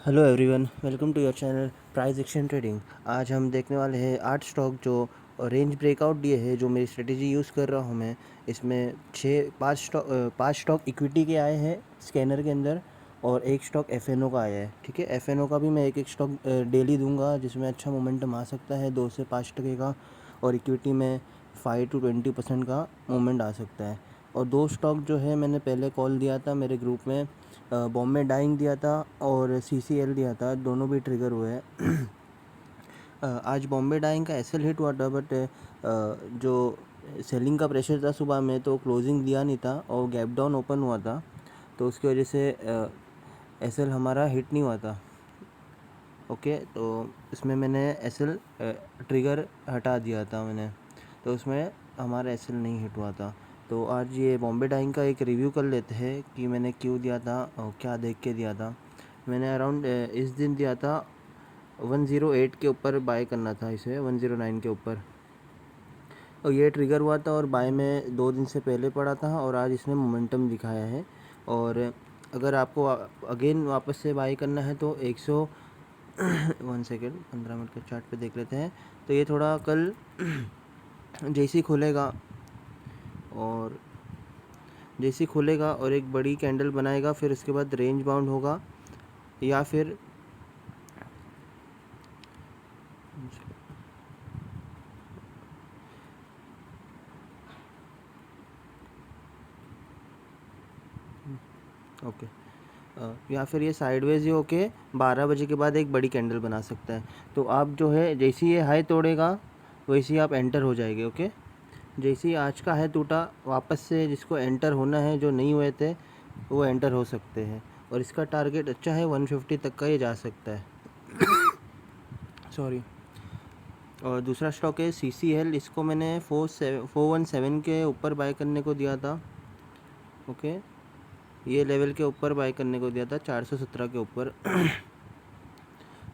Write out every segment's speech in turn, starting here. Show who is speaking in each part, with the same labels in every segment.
Speaker 1: Hello everyone, welcome to your channel price action trading. आज हम देखने वाले हैं 8 स्टॉक जो रेंज ब्रेकआउट दिए हैं, जो मेरी स्ट्रेटेजी यूज़ कर रहा हूँ मैं। इसमें 5 स्टॉक इक्विटी के आए हैं स्कैनर के अंदर, और एक स्टॉक एफएनओ का आया है। ठीक है, एफएनओ का भी मैं एक स्टॉक डेली दूंगा, जिसमें अच्छा मोमेंटम आ सकता है 2 से 5% का, और इक्विटी में 5 to 20% का मोमेंट आ सकता है। और 2 स्टॉक जो है मैंने पहले कॉल दिया था मेरे ग्रुप में, बॉम्बे डाइंग दिया था और सीसीएल दिया था, दोनों भी ट्रिगर हुए हैं। आज बॉम्बे डाइंग का एसएल हिट हुआ था, बट जो सेलिंग का प्रेशर था सुबह में, तो क्लोजिंग दिया नहीं था और गैप डाउन ओपन हुआ था, तो उसकी वजह से एसएल हमारा हिट नहीं हुआ था। ओके, तो इसमें मैंने एसएल ट्रिगर हटा दिया था मैंने, तो उसमें हमारा एसएल नहीं हिट हुआ था। तो आज ये बॉम्बे डाइंग का एक रिव्यू कर लेते हैं कि मैंने क्यों दिया था और क्या देख के दिया था। मैंने अराउंड इस दिन दिया था 108 के ऊपर बाय करना था इसे, 109 के ऊपर, और ये ट्रिगर हुआ था और बाय में 2 दिन से पहले पड़ा था, और आज इसने मोमेंटम दिखाया है। और अगर आपको अगेन वापस से बाय करना है तो 100 1 सेकेंड 15 मिनट के चार्ट पे देख लेते हैं। तो ये थोड़ा कल जैसे ही खुलेगा और एक बड़ी कैंडल बनाएगा, फिर उसके बाद रेंज बाउंड होगा, या फिर ओके या फिर ये साइडवेज ही होके 12 बजे के बाद एक बड़ी कैंडल बना सकता है। तो आप जो है जैसे ही ये हाई तोड़ेगा वैसे ही आप एंटर हो जाएंगे। ओके, जैसे ही आज का है टूटा, वापस से जिसको एंटर होना है, जो नहीं हुए थे, वो एंटर हो सकते हैं। और इसका टारगेट अच्छा है, 150 तक का ये जा सकता है। सॉरी। और दूसरा स्टॉक है CCL, इसको मैंने 417 के ऊपर बाय करने को दिया था। ओके, ये लेवल के ऊपर बाय करने को दिया था, 417 के ऊपर।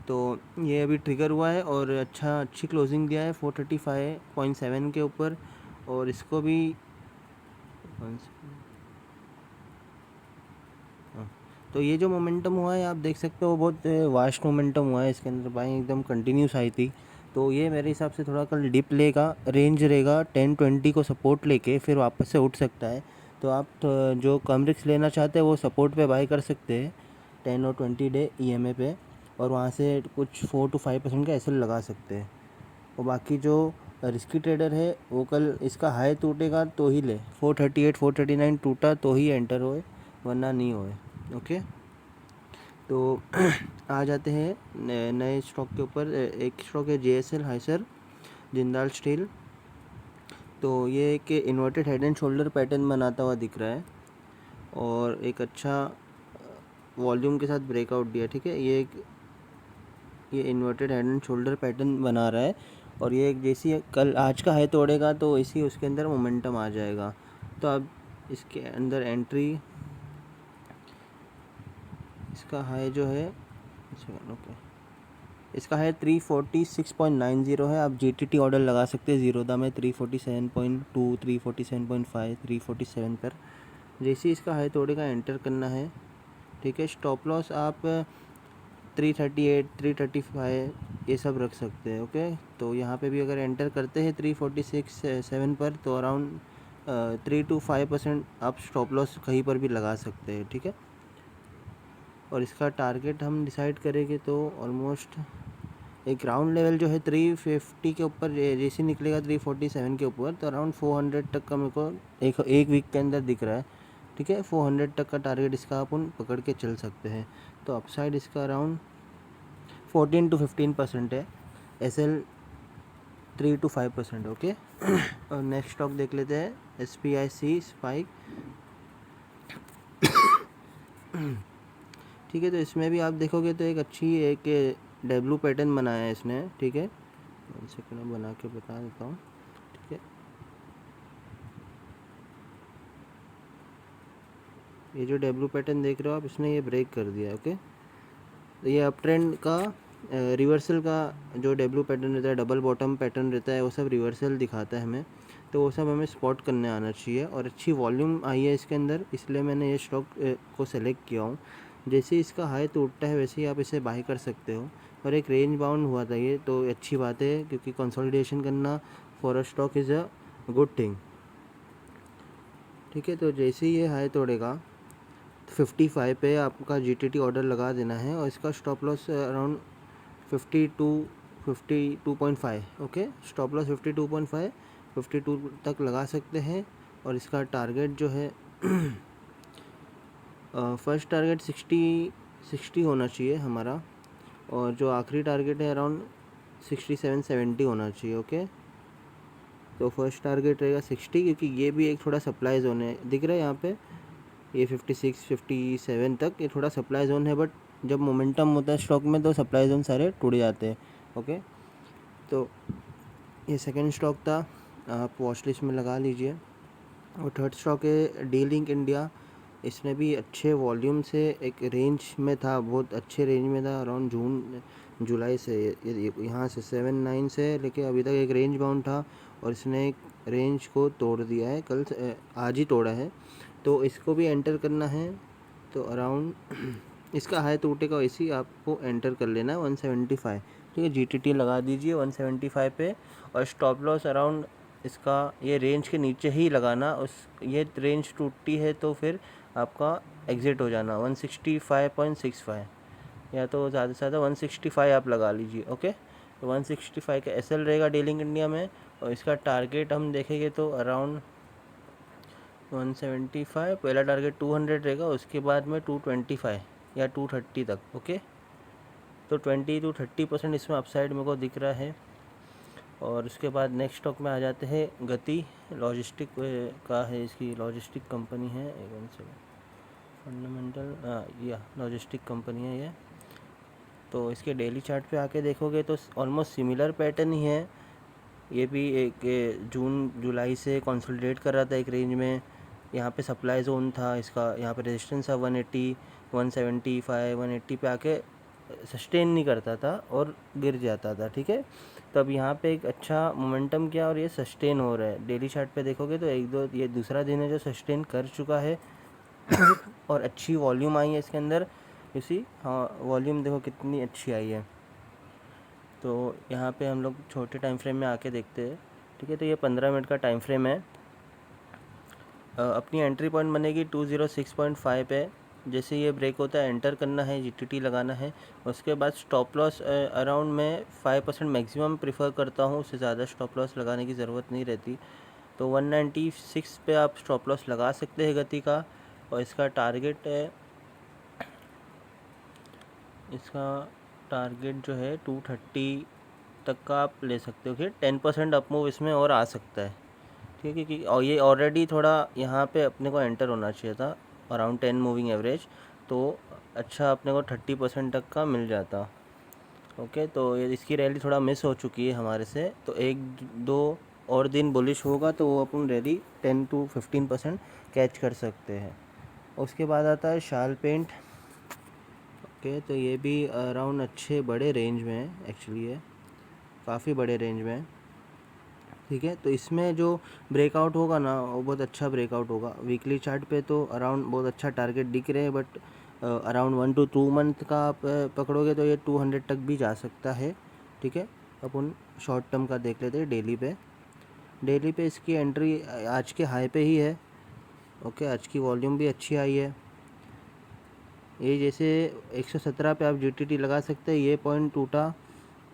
Speaker 1: तो ये अभी ट्रिगर हुआ है और अच्छी क्लोजिंग दिया है 435.7 के ऊपर, और इसको भी तो ये जो मोमेंटम हुआ है आप देख सकते हो, बहुत वास्ट मोमेंटम हुआ है इसके अंदर, बाइंग एकदम कंटिन्यूस आई थी। तो ये मेरे हिसाब से थोड़ा कल डिप लेगा, रेंज रहेगा 10-20 को सपोर्ट लेके, फिर वापस से उठ सकता है। तो आप जो कम रिस्क लेना चाहते हैं वो सपोर्ट पे बाय कर सकते हैं 10 और 20 डे EMA पे, और वहाँ से कुछ 4 to 5% का एसएल लगा सकते हैं। और बाकी जो रिस्की ट्रेडर है वो कल इसका हाई टूटेगा तो ही ले, 438 439 टूटा तो ही एंटर होए, वरना नहीं होए। ओके, तो आ जाते हैं नए स्टॉक के ऊपर। एक स्टॉक है JSL हाइसर जिंदाल स्टील। तो ये एक inverted head and shoulder pattern बनाता हुआ दिख रहा है, और एक अच्छा वॉल्यूम के साथ ब्रेकआउट दिया। ठीक है, ये inverted head and shoulder pattern बना रहा है, और ये जैसी कल आज का हाई तोड़ेगा तो इसी उसके अंदर मोमेंटम आ जाएगा। तो अब इसके अंदर एंट्री, इसका हाई जो है, ओके, इसका है 346.90 है। आप GTT ऑर्डर लगा सकते हैं ज़ीरोदा में 347.2 347.5 347 पर। जैसे ही इसका हाई तोड़ेगा एंटर करना है। ठीक है, स्टॉप लॉस आप 338 335 ये सब रख सकते हैं। ओके, तो यहाँ पे भी अगर एंटर करते हैं 346.7 पर, तो अराउंड 3 to 5% आप स्टॉप लॉस कहीं पर भी लगा सकते हैं। ठीक है, और इसका टारगेट हम डिसाइड करेंगे तो ऑलमोस्ट एक ग्राउंड लेवल जो है 350 के ऊपर, जैसे निकलेगा 347 के ऊपर, तो अराउंड 400 तक का मेरे को एक वीक के अंदर दिख रहा है। ठीक है, 400 तक का टारगेट इसका अपन पकड़ के चल सकते हैं। तो अपसाइड इसका अराउंड 14 to 15% है, SL 3 to 5%। ओके, और नेक्स्ट स्टॉक देख लेते हैं SPIC स्पाइक। ठीक है, तो इसमें भी आप देखोगे तो एक डब्लू पैटर्न बनाया है इसने। ठीक है, 1 सेकंड बना के बता देता हूँ। ठीक है, ये जो डब्लू पैटर्न देख रहे हो आप, इसने ये ब्रेक कर दिया। ओके, तो ये अप ट्रेंड का रिवर्सल का जो डब्लू पैटर्न रहता है, डबल बॉटम पैटर्न रहता है, वो सब रिवर्सल दिखाता है हमें। तो वो सब हमें स्पॉट करने आना चाहिए, और अच्छी वॉल्यूम आई है इसके अंदर, इसलिए मैंने ये स्टॉक को सेलेक्ट किया हूँ। जैसे ही इसका हाई टूटता है वैसे ही आप इसे बाय कर सकते हो। और एक रेंज बाउंड हुआ था ये, तो अच्छी बात है क्योंकि कंसोलिडेशन करना for a stock is a good thing. ठीक है, तो जैसे ही ये हाई तोड़ेगा 55 पे आपका जीटीटी ऑर्डर लगा देना है और इसका stop loss around 52.5। Okay, stop loss 52.5 52 तक लगा सकते हैं। और इसका टारगेट जो है फर्स्ट टारगेट 60 होना चाहिए हमारा, और जो आखिरी टारगेट है अराउंड 67-70 होना चाहिए। ओके, तो फर्स्ट टारगेट रहेगा 60, क्योंकि ये भी एक थोड़ा सप्लाई जोन है, दिख रहा है यहाँ पे ये 56-57 तक ये थोड़ा सप्लाई जोन है, बट जब मोमेंटम होता है स्टॉक में तो सप्लाई जोन सारे टूट जाते हैं। ओके, तो ये सेकंड स्टॉक था, आप वॉच लिस्ट में लगा लीजिए। और थर्ड स्टॉक है डी लिंक इंडिया। इसने भी अच्छे वॉल्यूम से एक रेंज में था, बहुत अच्छे रेंज में था अराउंड जून जुलाई से, यहाँ से 79 से लेके अभी तक एक रेंज बाउंड था, और इसने एक रेंज को तोड़ दिया है आज ही तोड़ा है। तो इसको भी एंटर करना है, तो अराउंड इसका हाई टूटेगा इसी आपको एंटर कर लेना है 175। ठीक है, जीटीटी लगा दीजिए 175 पे, और स्टॉप लॉस अराउंड इसका ये रेंज के नीचे ही लगाना। उस ये रेंज टूटती है तो फिर आपका एग्ज़िट हो जाना 165.65, या तो ज़्यादा से ज़्यादा 165 आप लगा लीजिए। ओके, तो 165 का एसएल रहेगा डीलिंग इंडिया में, और इसका टारगेट हम देखेंगे तो अराउंड 175, पहला टारगेट 200 रहेगा, उसके बाद में 225 या 230 तक। ओके, तो 20-30% इसमें अपसाइड मेरे को दिख रहा है। और उसके बाद नेक्स्ट स्टॉक में आ जाते हैं गति लॉजिस्टिक का है, इसकी लॉजिस्टिक कंपनी है, एक फंडामेंटल या लॉजिस्टिक कंपनी है ये। तो इसके डेली चार्ट पे आके देखोगे तो ऑलमोस्ट सिमिलर पैटर्न ही है। ये भी एक जून जुलाई से कंसोलिडेट कर रहा था एक रेंज में, यहाँ पे सप्लाई जोन था इसका, यहाँ पे रेजिस्टेंस था 180 175 180 पे आके सस्टेन नहीं करता था और गिर जाता था। ठीक है, तो अब यहाँ पे एक अच्छा मोमेंटम किया और ये सस्टेन हो रहा है। डेली चार्ट पे देखोगे तो ये दूसरा दिन है जो सस्टेन कर चुका है और अच्छी वॉल्यूम आई है इसके अंदर। इसी हाँ, वॉल्यूम देखो कितनी अच्छी आई है। तो यहाँ पे हम लोग छोटे टाइम फ्रेम में आके देखते हैं। ठीक है, तो ये 15 मिनट का टाइम फ्रेम है। अपनी एंट्री पॉइंट बनेगी 206.5 पे। जैसे ये ब्रेक होता है एंटर करना है, जीटीटी लगाना है। उसके बाद स्टॉप लॉस अराउंड मैं 5% मैक्सिमम प्रीफर करता हूँ, उससे ज़्यादा स्टॉप लॉस लगाने की ज़रूरत नहीं रहती। तो 196 पे आप स्टॉप लॉस लगा सकते हैं गति का। और इसका टारगेट जो है 230 तक का आप ले सकते हो कि 10% अपमूव इसमें और आ सकता है। ठीक है, कि और ये ऑलरेडी थोड़ा यहाँ पे अपने को एंटर होना चाहिए था अराउंड 10 मूविंग एवरेज, तो अच्छा अपने को 30% तक का मिल जाता। ओके, तो ये इसकी रैली थोड़ा मिस हो चुकी है हमारे से, तो 1-2 और दिन बुलिश होगा तो वो अपन रैली 10-15% कैच कर सकते हैं। उसके बाद आता है शाल पेंट। ओके, तो ये भी अराउंड अच्छे बड़े रेंज में है, एक्चुअली है काफ़ी बड़े रेंज में है। ठीक है, तो इसमें जो ब्रेकआउट होगा ना वो बहुत अच्छा ब्रेकआउट होगा। वीकली चार्ट पे तो अराउंड बहुत अच्छा टारगेट दिख रहे हैं, बट अराउंड 1 to 2 मंथ का आप पकड़ोगे तो ये 200 तक भी जा सकता है। ठीक है, अपन शॉर्ट टर्म का देख लेते हैं डेली पे इसकी एंट्री आज के हाई पे ही है। ओके, आज की वॉल्यूम भी अच्छी आई है। ये जैसे 117 पे आप जीटीटी लगा सकते हैं, ये पॉइंट टूटा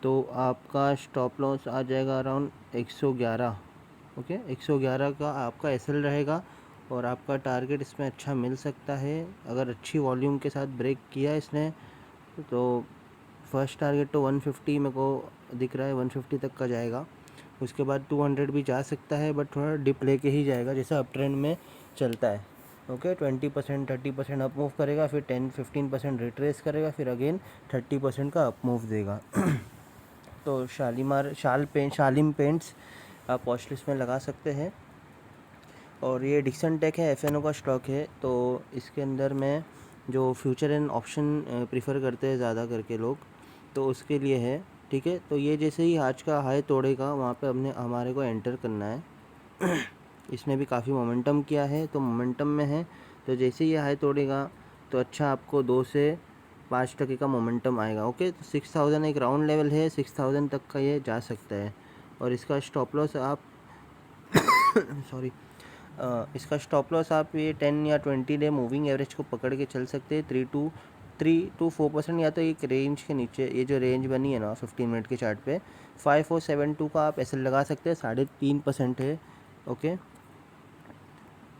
Speaker 1: तो आपका स्टॉप लॉस आ जाएगा अराउंड 111। ओके, 111 का आपका एसएल रहेगा, और आपका टारगेट इसमें अच्छा मिल सकता है अगर अच्छी वॉल्यूम के साथ ब्रेक किया इसने। तो फर्स्ट टारगेट तो 150 मेरे को दिख रहा है, 150 तक का जाएगा। उसके बाद 200 भी जा सकता है, बट थोड़ा डिप लेके ही जाएगा जैसा अप ट्रेंड में चलता है। ओके, 20% 30% अप मूव करेगा, फिर 10-15% रिट्रेस करेगा, फिर अगेन 30% का अप मूव देगा। तो शालिम पेंट्स आप वॉच लिस्ट में लगा सकते हैं। और ये डिक्सन टेक है, एफएनओ का स्टॉक है, तो इसके अंदर में जो फ्यूचर एंड ऑप्शन प्रीफर करते हैं ज़्यादा करके लोग, तो उसके लिए है। ठीक है, तो ये जैसे ही आज का हाई तोड़ेगा वहाँ पे हमारे को एंटर करना है। इसने भी काफ़ी मोमेंटम किया है, तो मोमेंटम में है, तो जैसे ही ये हाई तोड़ेगा तो अच्छा आपको 2 से 5% का मोमेंटम आएगा। ओके, तो 6000 एक राउंड लेवल है, 6000 तक का ये जा सकता है। और इसका स्टॉप लॉस आप सॉरी इसका स्टॉप लॉस आप ये 10 या 20 डे मूविंग एवरेज को पकड़ के चल सकते हैं। 3 to 4% या तो एक रेंज के नीचे, ये जो रेंज बनी है ना 15 मिनट के चार्ट पे 5472 का आप ऐसे लगा सकते हैं, 3.5% है। ओके,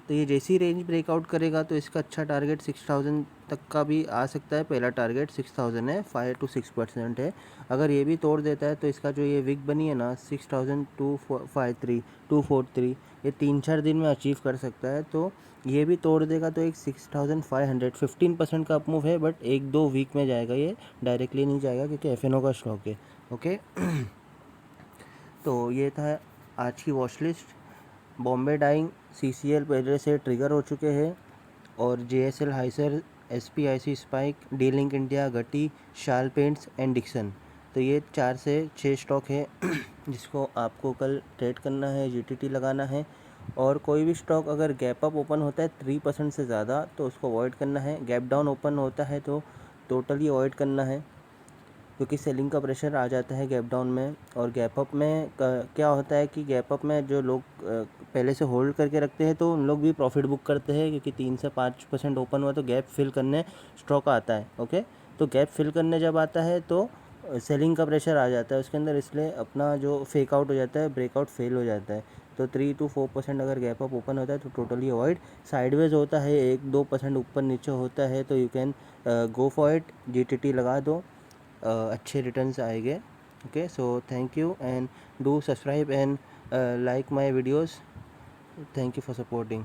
Speaker 1: तो ये जैसी ही रेंज ब्रेकआउट करेगा तो इसका अच्छा टारगेट 6000 तक का भी आ सकता है। पहला टारगेट 6000 है, 5 to 6% है। अगर ये भी तोड़ देता है तो इसका जो ये विक बनी है ना 6253 ये 3-4 दिन में अचीव कर सकता है। तो ये भी तोड़ देगा तो एक 6500 15% का अपमूव है, बट 1-2 वीक में जाएगा, ये डायरेक्टली नहीं जाएगा क्योंकि एफ का स्टॉक है। ओके तो ये था आज की watch list. Bombay dyeing, CCL पहले से ट्रिगर हो चुके हैं, और JSL Hisar, SPIC SPIC, D link India, Gati, Shal paints and Dixon. तो ये 4 से 6 स्टॉक है जिसको आपको कल ट्रेड करना है, GTT लगाना है। और कोई भी स्टॉक अगर गैप अप ओपन होता है 3% से ज़्यादा तो उसको अवॉइड करना है। गैप डाउन ओपन होता है तो टोटली अवॉइड करना है, क्योंकि सेलिंग का प्रेशर आ जाता है गैप डाउन में। और गैप अप में क्या होता है कि गैप अप में जो लोग पहले से होल्ड करके रखते हैं तो उन लोग भी प्रॉफिट बुक करते हैं, क्योंकि 3 से 5% ओपन हुआ तो गैप फिल करने स्टॉक आता है। ओके, तो गैप फिल करने जब आता है तो सेलिंग का प्रेशर आ जाता है उसके अंदर, इसलिए अपना जो फेक आउट हो जाता है, ब्रेकआउट फेल हो जाता है। तो 3 to 4% अगर गैप अप ओपन होता है तो टोटली अवॉइड। साइडवेज होता है 1-2% ऊपर नीचे होता है तो you can go for it, GTT लगा दो, अच्छे रिटर्न्स आएंगे। Okay, so thank you and do subscribe and like my videos. Thank you for supporting.